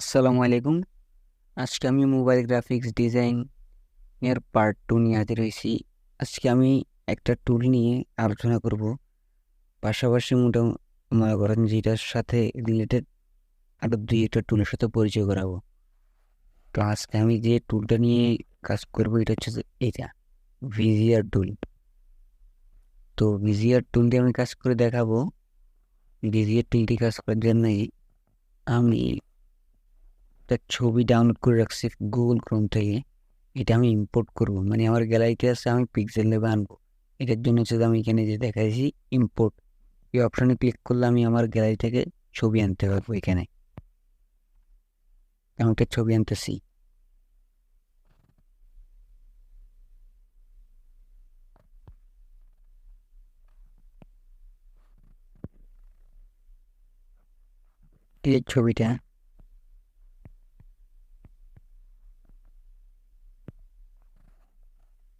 আসসালামু আলাইকুম। আজকে আমি মোবাইল গ্রাফিক্স ডিজাইন এর পার্ট 2 নিয়ে হাজির হয়েছি। আজকে আমি একটা টুল নিয়ে আলোচনা করব, পাশাপাশি মনে করেন যে এটার সাথে রিলেটেড আরও 2-1টা টুলের সাথে পরিচয় করাবো। তো আজকে আমি যে টুলটা নিয়ে কাজ করব এটা হচ্ছে যে এটা ভিজিআর টুল। তো ভিজিআর টুল দিয়ে আমি কাজ করে দেখাবো। ভিজিআর টুলটি কাজ করার জন্যই আমি একটা ছবি ডাউনলোড করে রাখছি গুগল ক্রোম থেকে। এটা আমি ইম্পোর্ট করব, মানে আমার গ্যালারিতে আছে, আমি পিক্সেল ল্যাবে আনবো। এটার জন্য হচ্ছে আমি এখানে যে দেখাইছি ইম্পোর্ট, এই অপশানে ক্লিক করলে আমি আমার গ্যালারি থেকে ছবি আনতে পারবো। এখানে আমি একটা ছবি আনতেছি। এই ছবিটা,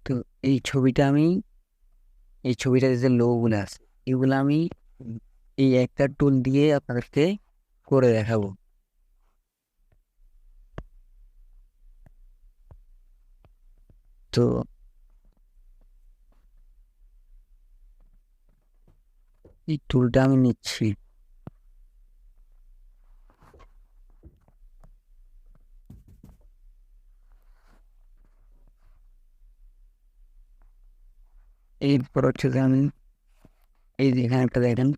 তো এই ছবিটাতে যে লোগোগুলো আছে এগুলো আমি এই একটা টুল দিয়ে আপনাদেরকে করে দেখাবো। তো এই টুলটা আমি নিচ্ছি। এরপর হচ্ছে যে আমি এই যে এখানে একটা দেখেন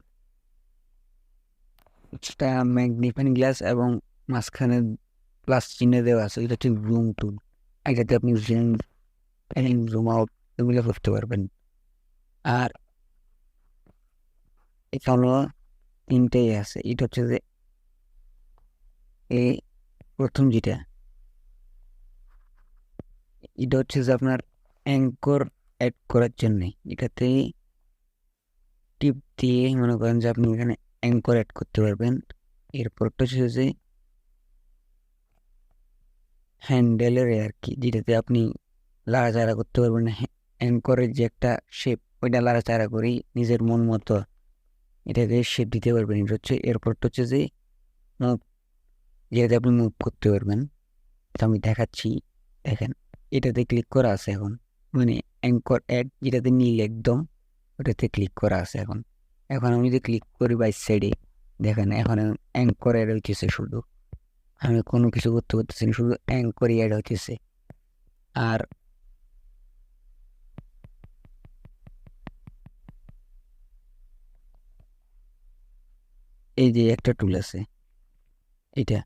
একটা ম্যাগনিফাইং গ্লাস এবং মাঝখানে প্লাস চিহ্ন দেওয়া আছে, এটা হচ্ছে জুম টুল। এটাতে আপনি জুম আউট এগুলো করতে পারবেন। আর এখানেও তিনটেই আছে। এটা হচ্ছে যে এই প্রথম যেটা, এটা হচ্ছে যে আপনার অ্যাঙ্কর অ্যাড করার জন্যে। এটাতে টিপ দিয়ে মনে করেন যে আপনি এখানে অ্যাঙ্কর অ্যাড করতে পারবেন। এরপরটা হচ্ছে যে হ্যান্ডেলের আর কি, যেটাতে আপনি লাড়াচাড়া করতে পারবেন। অ্যাঙ্করের যে একটা শেপ, ওইটা লাড়াচাড়া করেই নিজের মন মতো এটাকে শেপ দিতে পারবেন। এটা হচ্ছে এরপরটা হচ্ছে যে মুভ, যেটাতে আপনি মুভ করতে পারবেন। তো আমি দেখাচ্ছি, দেখেন এটাতে ক্লিক করা আছে এখন, মানে অ্যাঙ্কর অ্যাড যেটাতে নীল একদম, ওটাতে ক্লিক করা আছে এখন। এখন আমি যদি ক্লিক করি বাই সাইডে, দেখেন এখন অ্যাঙ্কর অ্যাড হইতেছে শুধু, আমি কোনো কিছু করতে পারতেছি না, শুধু অ্যাঙ্করই অ্যাড হইতেছে। আর এই যে একটা টুল আছে, এটা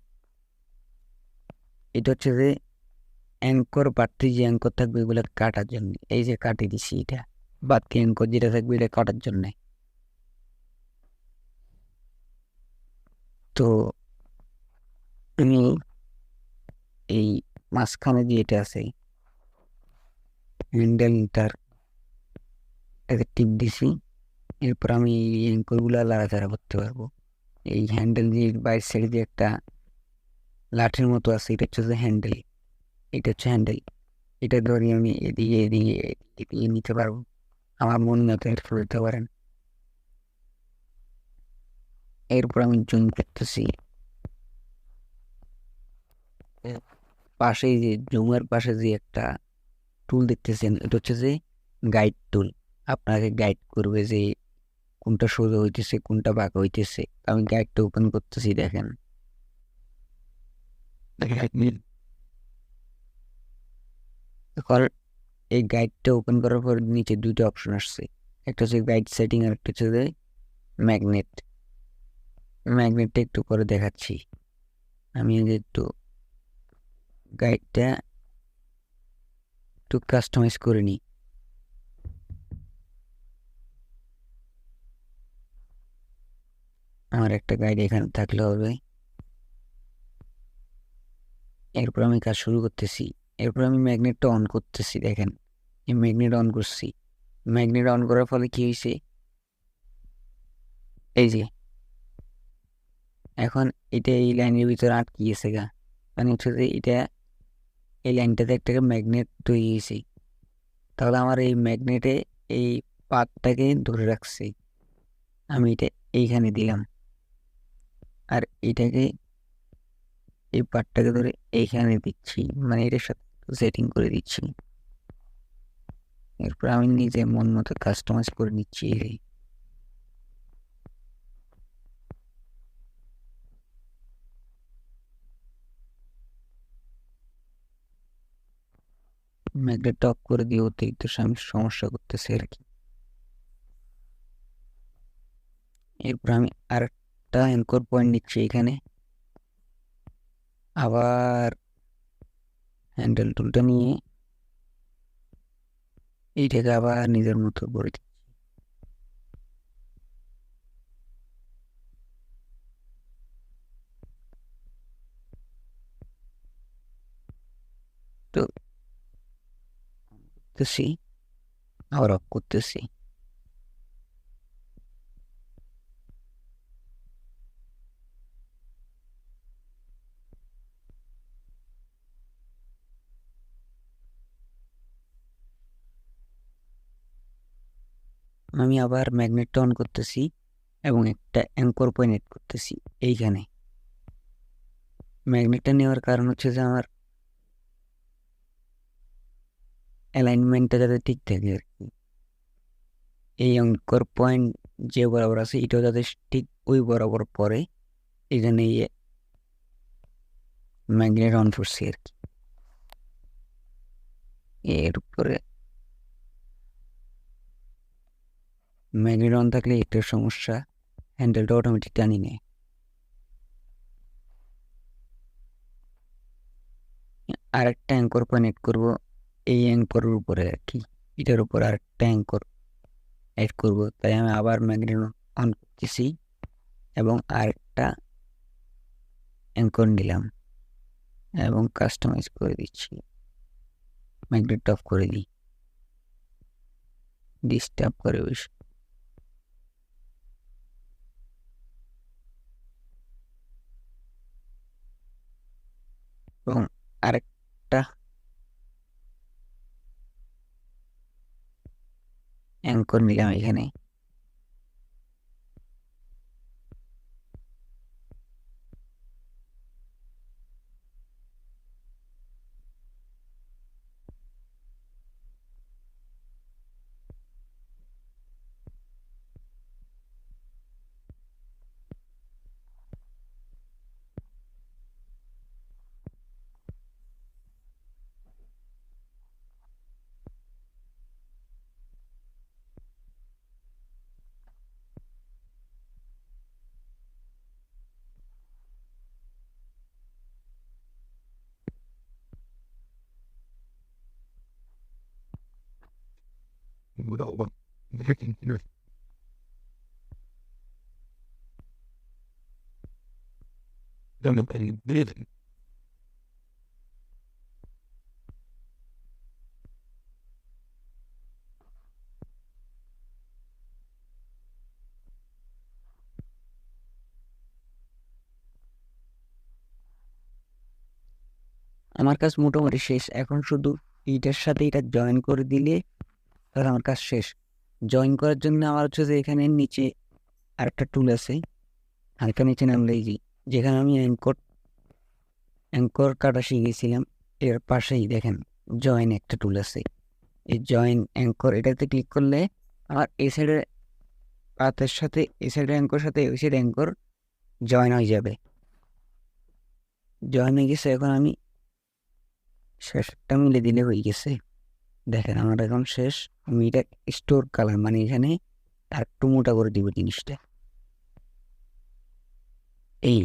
এটা হচ্ছে যে অ্যাঙ্কর বাড়তি যে অ্যাঙ্কর থাকবে এগুলো কাটার জন্য, এই যে কাটিয়ে দিছি এটা, বাড়তি অ্যাঙ্কর যেটা থাকবে এটা কাটার জন্য। তো আমি এই মাঝখানে যে এটা আছে হ্যান্ডেলটার, এটাতে টিপ দিছি। এরপর আমি এই অ্যাঙ্করগুলো লাড়াচাড়া করতে পারবো। এই হ্যান্ডেল দিয়ে বাইরের সাইডে যে একটা লাঠির মতো আছে, এটা হচ্ছে যে হ্যান্ডেল, এটা হচ্ছে হ্যান্ডেল। এটা ধরে আমি এদিকে এদিকে এদিকে নিতে পারবো, আমার মন মতো এর দিতে পারেন। এরপর আমি জুম করতেছি। পাশে যে জুমের পাশে যে একটা টুল দেখতেছেন, এটা হচ্ছে যে গাইড টুল। আপনাকে গাইড করবে যে কোনটা সোজা হইতেছে কোনটা বাঁকা হইতেছে। আমি গাইডটা ওপেন করতেছি, দেখেন এখন এই গাইডটা ওপেন করার পর নিচে দুইটা অপশন আসছে, একটা হচ্ছে গাইড সেটিং আর একটা হচ্ছে যে ম্যাগনেট। ম্যাগনেটটা একটু করে দেখাচ্ছি। আমি একটু গাইডটা একটু কাস্টমাইজ করে নিই। আমার একটা গাইড এখানে থাকলে হবে। এরপর আমি কাজ শুরু করতেছি। এরপর আমি ম্যাগনেটটা অন করতেছি, দেখেন এই ম্যাগনেট অন করছি। ম্যাগনেট অন করার ফলে কি হয়েছে, এই যে এখন এটা এই লাইনের ভিতরে আটকে গেছে গা, মানে হচ্ছে যে এটা এই লাইনটাতে একটা ম্যাগনেট তৈরি হয়েছে। তাহলে আমার এই ম্যাগনেটে এই পাতটাকে ধরে রাখছে। আমি এটা এইখানে দিলাম, আর এটাকে এই পার্টটাকে ধরে এইখানে দিচ্ছি, মানে এটার সাথে সেটিং করে দিচ্ছি। এরপর আমি নিজে মন মতো কাস্টমাইজ করে নিচ্ছি। ম্যাগনেট অফ করে দিয়ে অতিরিক্ত সমস্যা করতেছে আর কি। এরপর আমি আরেকটা অ্যাঙ্কর পয়েন্ট নিচ্ছি এখানে, আবার হ্যান্ডেল টুলটা নিয়ে এইটাকে আবার নিজের মতো করে দিই। তো করতেছি, আবার অফ করতেছি। আমি আবার ম্যাগনেটটা অন করতেছি এবং একটা অ্যাঙ্কর পয়েন্ট এড করতেছি এইখানে। ম্যাগনেটটা নেওয়ার কারণ হচ্ছে যে আমার অ্যালাইনমেন্টটা যাতে ঠিক থাকে আর কি। এই অ্যাঙ্কর পয়েন্ট যে বরাবর আছে এটাও যাতে ঠিক ওই বরাবর পড়ে, এই জন্য এই ম্যাগনেট অন করছি আর কি। এরপরে ম্যাগনেট অন থাকলে এটার সমস্যা, হ্যান্ডেলটা অটোমেটিক টানি নেয়। আরেকটা অ্যাঙ্কর পয়েন্ট এড করবো এই অ্যাঙ্করের উপরে আর কি, এটার উপর আরেকটা অ্যাঙ্কর এড করব। তাই আমি আবার ম্যাগনেট অন করতেছি এবং আরেকটা অ্যাঙ্কর নিলাম এবং কাস্টমাইজ করে দিচ্ছি। ম্যাগনেট অফ করে দিই, ডিস্টার্ব করে বেশি। এবং আরেকটা অ্যাঙ্কর নিলাম এখানে। আমার কাজ মোটামুটি শেষ, এখন শুধু এইটার সাথে এটা জয়েন করে দিলে তাহলে আমার কাজ শেষ। জয়েন করার জন্য আমার হচ্ছে যে এখানে নিচে আরেকটা টুল আছে, হালকা নিচে নামলে যেখানে আমি অ্যাঙ্কর কাটা শিখেছিলাম এর পাশেই দেখেন জয়েন একটা টুল আছে। এই জয়েন অ্যাঙ্কর এটাতে ক্লিক করলে আমার এই সাইডের পাতের সাথে এই সাইডের অ্যাঙ্কর সাথে ওই সাইড অ্যাঙ্কর জয়েন হয়ে যাবে। জয়েন হয়ে গেছে, এখন আমি শেষটা মিলে দিলে হয়ে গেছে। দেখেন আমার এখন শেষ। আমি এটা স্টোর কালার মানে এখানে আর একটু মোটা করে দিব জিনিসটা। এই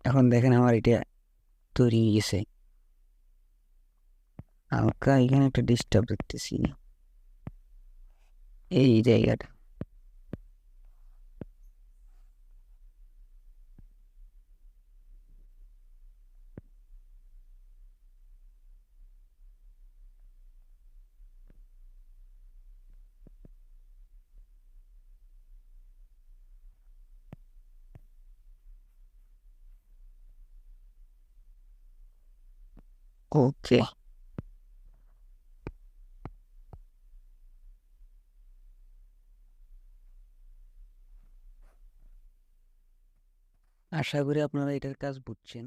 এখন দেখেন আমার এটা তৈরি হয়ে গেছে। হালকা এখানে একটা ডিস্টার্ব দেখতেছি এই জায়গাটা। ওকে, আশা করি আপনারা এটার কাজ বুঝছেন।